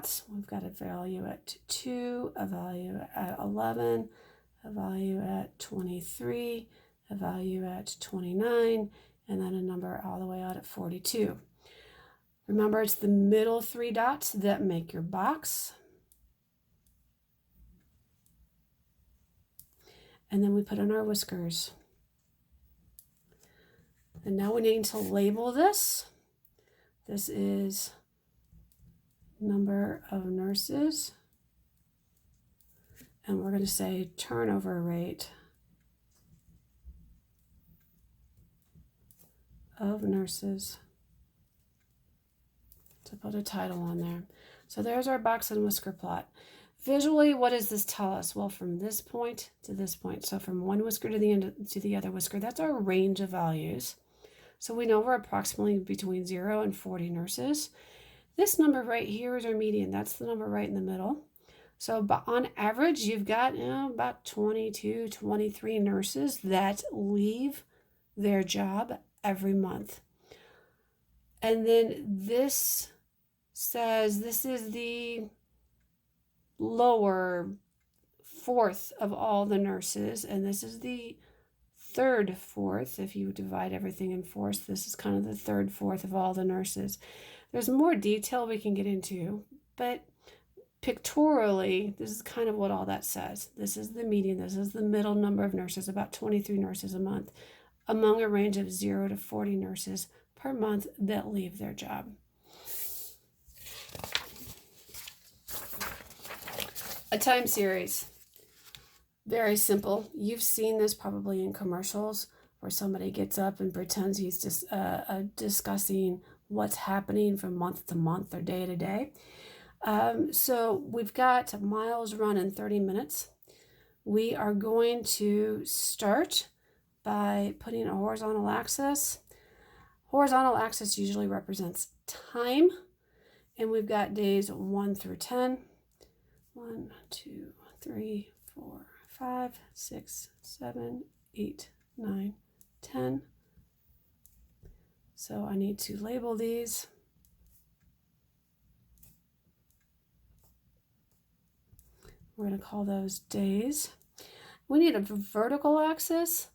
dots. We've got a value at 2, a value at 11, a value at 23, a value at 29, and then a number all the way out at 42. Remember, it's the middle 3 dots that make your box. And then we put in our whiskers. And now we need to label this. This is number of nurses. And we're going to say turnover rate of nurses. To put a title on there. So there's our box and whisker plot. Visually, what does this tell us? Well, from this point to this point, so from one whisker to the end to the other whisker, that's our range of values. So we know we're approximately between 0 and 40 nurses. This number right here is our median. That's the number right in the middle. So on average, you've got about 22, 23 nurses that leave their job every month. And then this says this is the lower fourth of all the nurses, and this is the third fourth. If you divide everything in fourths, this is kind of the third fourth of all the nurses. There's more detail we can get into, but pictorially, this is kind of what all that says. This is the median. This is the middle number of nurses, about 23 nurses a month, among a range of 0 to 40 nurses per month that leave their job. A time series. Very simple. You've seen this probably in commercials where somebody gets up and pretends he's just discussing what's happening from month to month or day to day. So we've got miles run in 30 minutes. We are going to start by putting a horizontal axis. Horizontal axis usually represents time, and we've got days 1 through 10. 1, 2, 3, 4, 5, 6, 7, 8, 9, 10. So I need to label these. We're going to call those days. We need a vertical axis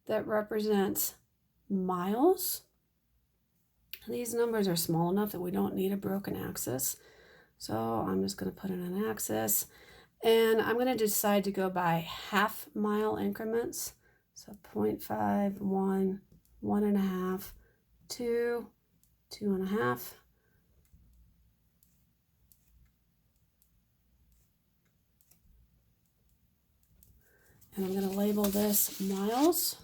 that represents miles. These numbers are small enough that we don't need a broken axis. So I'm just going to put in an axis. And I'm going to decide to go by half-mile increments. So 0.5, 1, 1.5, 2, 2.5. And I'm going to label this miles.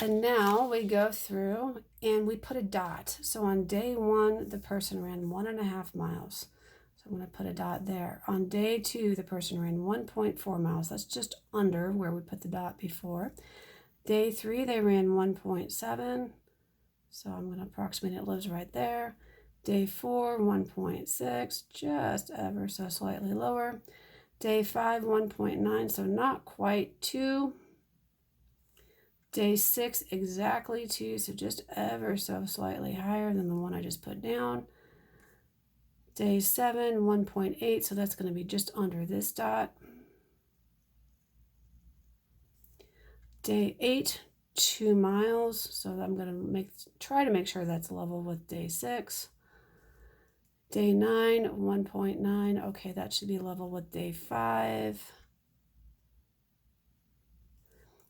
And now we go through and we put a dot. So on day 1, the person ran 1.5 miles. So I'm going to put a dot there. On day 2, the person ran 1.4 miles. That's just under where we put the dot before. Day 3, they ran 1.7. So I'm going to approximate it lives right there. Day 4, 1.6, just ever so slightly lower. Day 5, 1.9, so not quite 2. Day 6, exactly 2, so just ever so slightly higher than the one I just put down. Day 7, 1.8, so that's going to be just under this dot. Day 8, 2 miles, so I'm going to try to make sure that's level with day 6. Day 9, 1.9, okay, that should be level with day 5.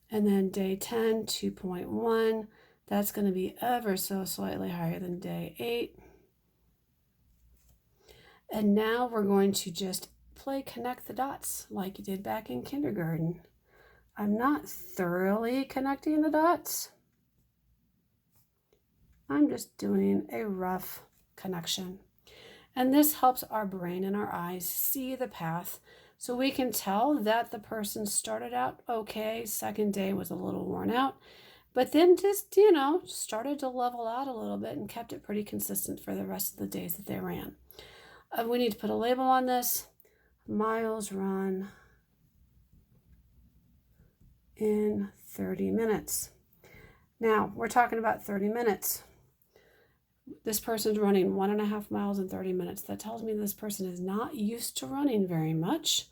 And then day 10, 2.1, that's going to be ever so slightly higher than day 8. And now we're going to just play connect the dots like you did back in kindergarten. I'm not thoroughly connecting the dots. I'm just doing a rough connection. And this helps our brain and our eyes see the path. So we can tell that the person started out okay, second day was a little worn out, but then just, started to level out a little bit and kept it pretty consistent for the rest of the days that they ran. We need to put a label on this. Miles run in 30 minutes. Now, we're talking about 30 minutes. This person's running 1.5 miles in 30 minutes. That tells me this person is not used to running very much,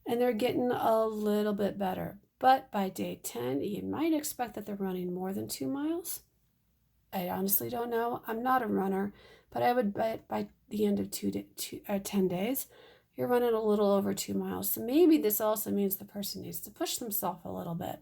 and they're getting a little bit better. But by day 10, you might expect that they're running more than 2 miles. I honestly don't know. I'm not a runner, but I would bet by the end of 10 days, you're running a little over 2 miles. So maybe this also means the person needs to push themselves a little bit.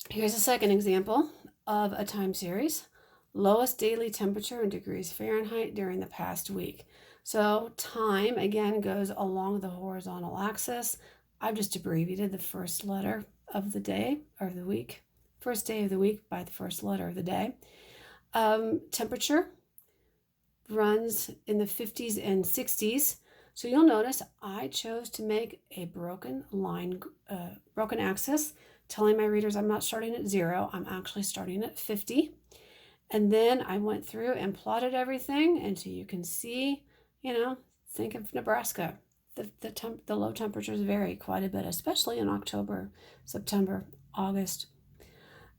Here's a second example of a time series. Lowest daily temperature in degrees Fahrenheit during the past week. So time, again, goes along the horizontal axis. I've just abbreviated the first letter of the day or the week. First day of the week by the first letter of the day. Temperature runs in the 50s and 60s. So you'll notice I chose to make a broken line, broken axis, telling my readers I'm not starting at 0, I'm actually starting at 50. And then I went through and plotted everything, and so you can see, think of Nebraska. The low temperatures vary quite a bit, especially in October, September, August.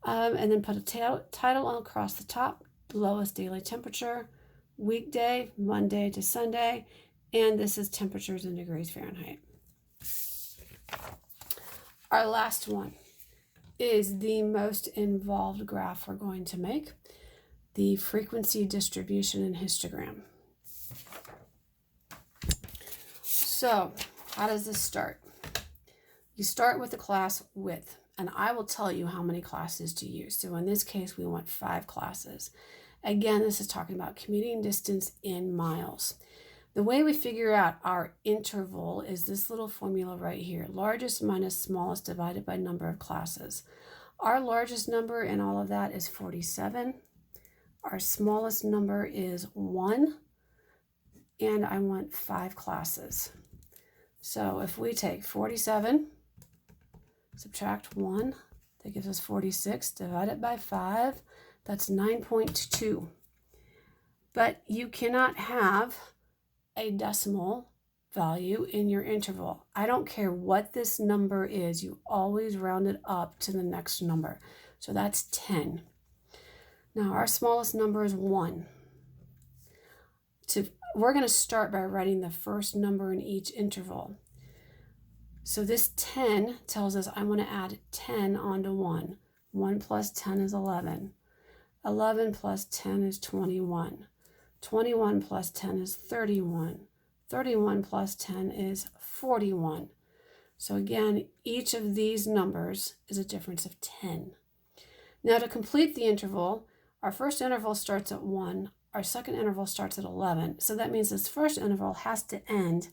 And then put a title across the top, lowest daily temperature, weekday, Monday to Sunday, and this is temperatures in degrees Fahrenheit. Our last one is the most involved graph we're going to make, the frequency distribution in histogram. So how does this start? You start with the class width, and I will tell you how many classes to use. So in this case, we want 5 classes. Again, this is talking about commuting distance in miles. The way we figure out our interval is this little formula right here, largest minus smallest divided by number of classes. Our largest number in all of that is 47. Our smallest number is 1, and I want 5 classes. So if we take 47, subtract 1, that gives us 46, divide it by 5, that's 9.2. But you cannot have a decimal value in your interval. I don't care what this number is, you always round it up to the next number. So that's 10. Now our smallest number is 1. We're going to start by writing the first number in each interval. So this 10 tells us I want to add 10 onto 1. 1 plus 10 is 11. 11 plus 10 is 21. 21 plus 10 is 31. 31 plus 10 is 41. So again, each of these numbers is a difference of 10. Now to complete the interval, our first interval starts at 1. Our second interval starts at 11. So that means this first interval has to end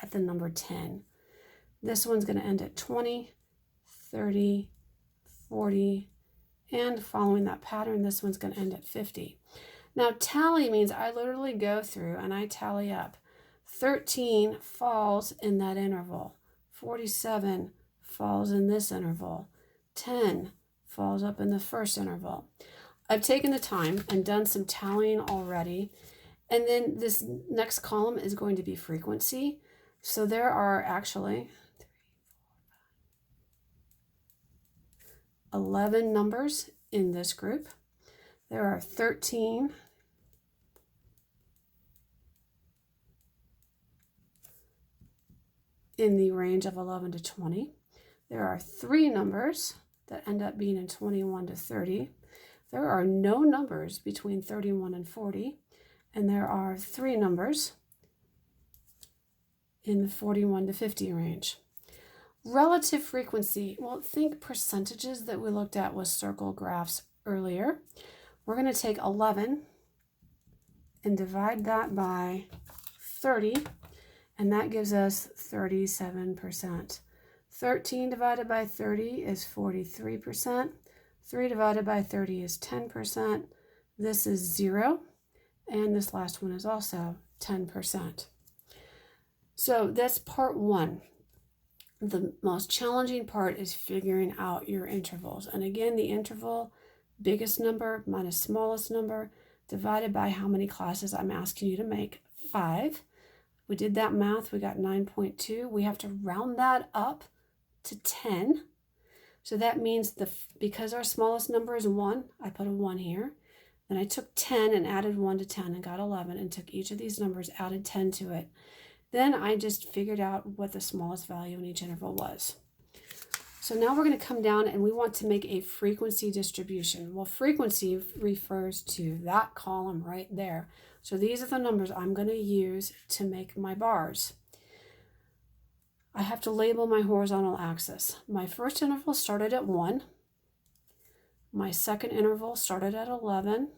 at the number 10. This one's going to end at 20, 30, 40, and following that pattern, this one's going to end at 50. Now tally means I literally go through and I tally up. 13 falls in that interval. 47 falls in this interval. 10 falls up in the first interval. I've taken the time and done some tallying already. And then this next column is going to be frequency. So there are actually 11 numbers in this group. There are 13 in the range of 11 to 20. There are 3 numbers that end up being in 21 to 30. There are no numbers between 31 and 40. And there are 3 numbers in the 41 to 50 range. Relative frequency, well, think percentages that we looked at with circle graphs earlier. We're going to take 11 and divide that by 30, and that gives us 37%. 13 divided by 30 is 43%. 3 divided by 30 is 10%. This is 0, and this last one is also 10%. So that's part 1. The most challenging part is figuring out your intervals. And again, the interval, biggest number minus smallest number, divided by how many classes I'm asking you to make, 5. We did that math, we got 9.2. We have to round that up to 10. So that means because our smallest number is 1, I put a 1 here. Then I took 10 and added 1 to 10 and got 11 and took each of these numbers, added 10 to it. Then I just figured out what the smallest value in each interval was. So now we're going to come down and we want to make a frequency distribution. Well, frequency refers to that column right there. So these are the numbers I'm going to use to make my bars. I have to label my horizontal axis. My first interval started at 1. My second interval started at 11.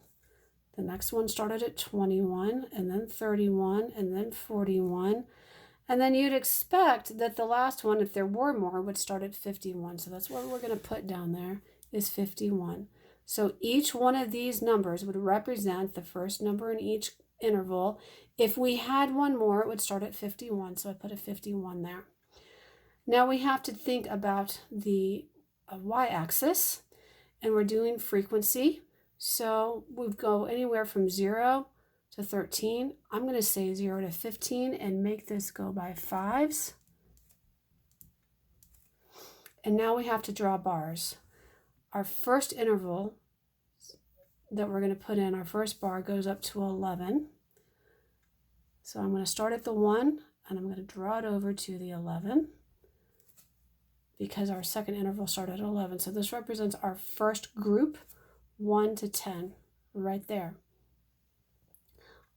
The next one started at 21, and then 31, and then 41. And then you'd expect that the last one, if there were more, would start at 51. So that's what we're going to put down there is 51. So each one of these numbers would represent the first number in each interval. If we had one more, it would start at 51. So I put a 51 there. Now we have to think about the y-axis, and we're doing frequency. So we go anywhere from 0 to 13. I'm going to say 0 to 15 and make this go by 5s. And now we have to draw bars. Our first interval that we're going to put in, our first bar goes up to 11. So I'm going to start at the 1 and I'm going to draw it over to the 11 because our second interval started at 11. So this represents our first group, 1 to 10, right there.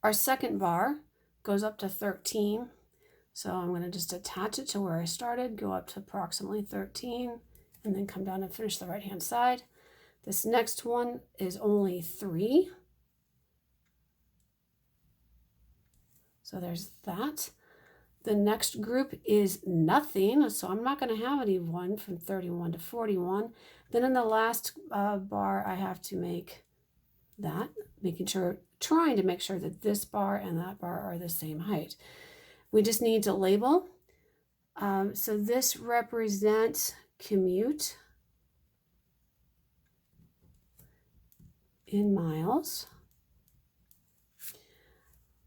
Our second bar goes up to 13. So I'm going to just attach it to where I started, go up to approximately 13, and then come down and finish the right-hand side. This next one is only 3. So there's that. The next group is nothing, so I'm not going to have any 1 from 31 to 41. Then in the last bar, I have to make that, trying to make sure that this bar and that bar are the same height. We just need to label. So this represents commute in miles.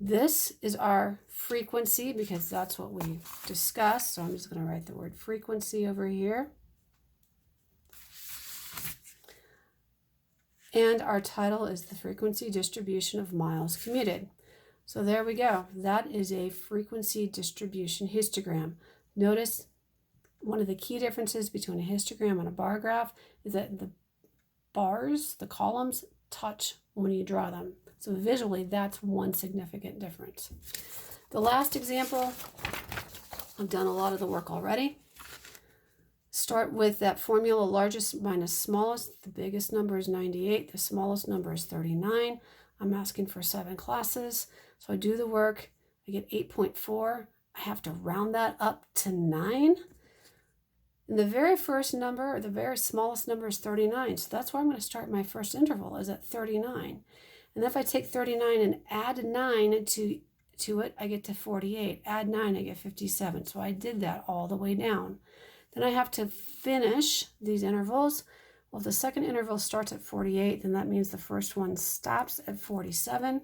This is our frequency because that's what we discussed. So I'm just going to write the word frequency over here. And our title is the frequency distribution of miles commuted. So there we go. That is a frequency distribution histogram. Notice one of the key differences between a histogram and a bar graph is that the bars, the columns, touch when you draw them. So visually, that's one significant difference. The last example, I've done a lot of the work already. Start with that formula, largest minus smallest. The biggest number is 98. The smallest number is 39. I'm asking for 7 classes. So I do the work. I get 8.4. I have to round that up to 9. And the very first number, or the very smallest number, is 39. So that's where I'm going to start my first interval, is at 39. And if I take 39 and add 9 to it, I get to 48. Add 9, I get 57. So I did that all the way down. Then I have to finish these intervals. Well, if the second interval starts at 48, then that means the first one stops at 47.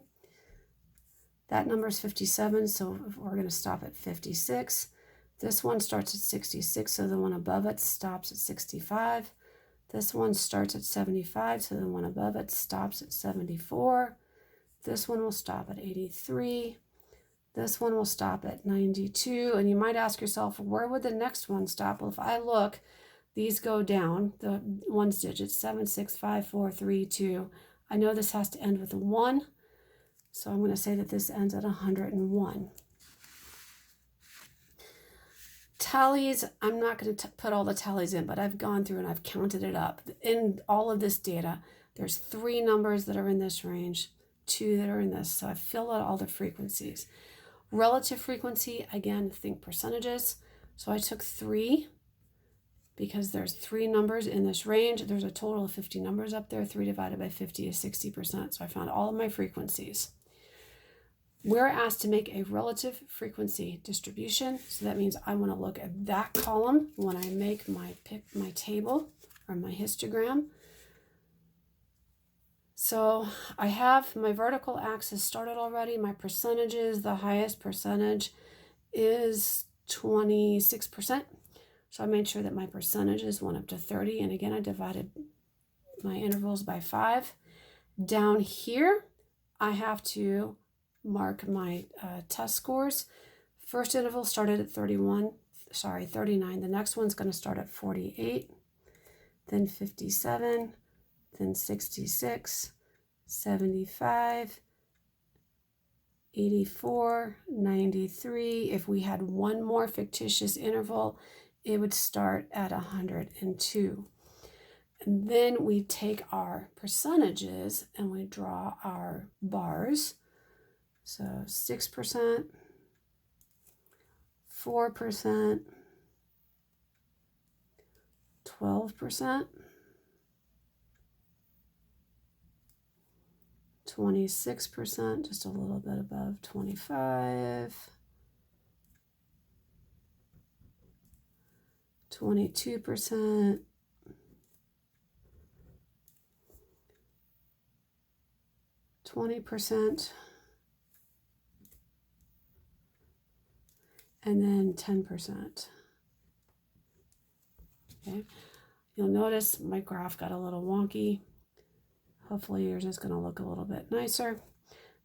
That number is 57, so we're going to stop at 56. This one starts at 66, so the one above it stops at 65. This one starts at 75, so the one above it stops at 74. This one will stop at 83. This one will stop at 92. And you might ask yourself, where would the next one stop? Well, if I look, these go down, the ones digits, 7, 6, 5, 4, 3, 2. I know this has to end with a 1, so I'm going to say that this ends at 101. Tallies, I'm not going to put all the tallies in, but I've gone through and I've counted it up. In all of this data, there's 3 numbers that are in this range, 2 that are in this, so I've filled out all the frequencies. Relative frequency, again, think percentages. So I took 3 because there's 3 numbers in this range. There's a total of 50 numbers up there. 3 divided by 50 is 60%. So I found all of my frequencies. We're asked to make a relative frequency distribution. So that means I want to look at that column when I make my table or my histogram. So I have my vertical axis started already. My percentages, the highest percentage is 26%. So I made sure that my percentages went up to 30. And again, I divided my intervals by 5. Down here, I have to mark my test scores. First interval started at 39. The next one's going to start at 48, then 57, then 66, 75, 84, 93. If we had one more fictitious interval, it would start at 102. And then we take our percentages and we draw our bars. So 6%, 4%, 12%, 26%, just a little bit above 25, 22%, 20%, and then 10%. Okay, you'll notice my graph got a little wonky. Hopefully yours is going to look a little bit nicer.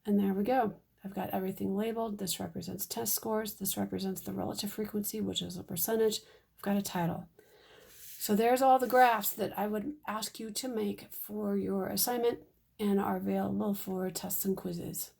And there we go. I've got everything labeled. This represents test scores. This represents the relative frequency, which is a percentage. I've got a title. So there's all the graphs that I would ask you to make for your assignment and are available for tests and quizzes.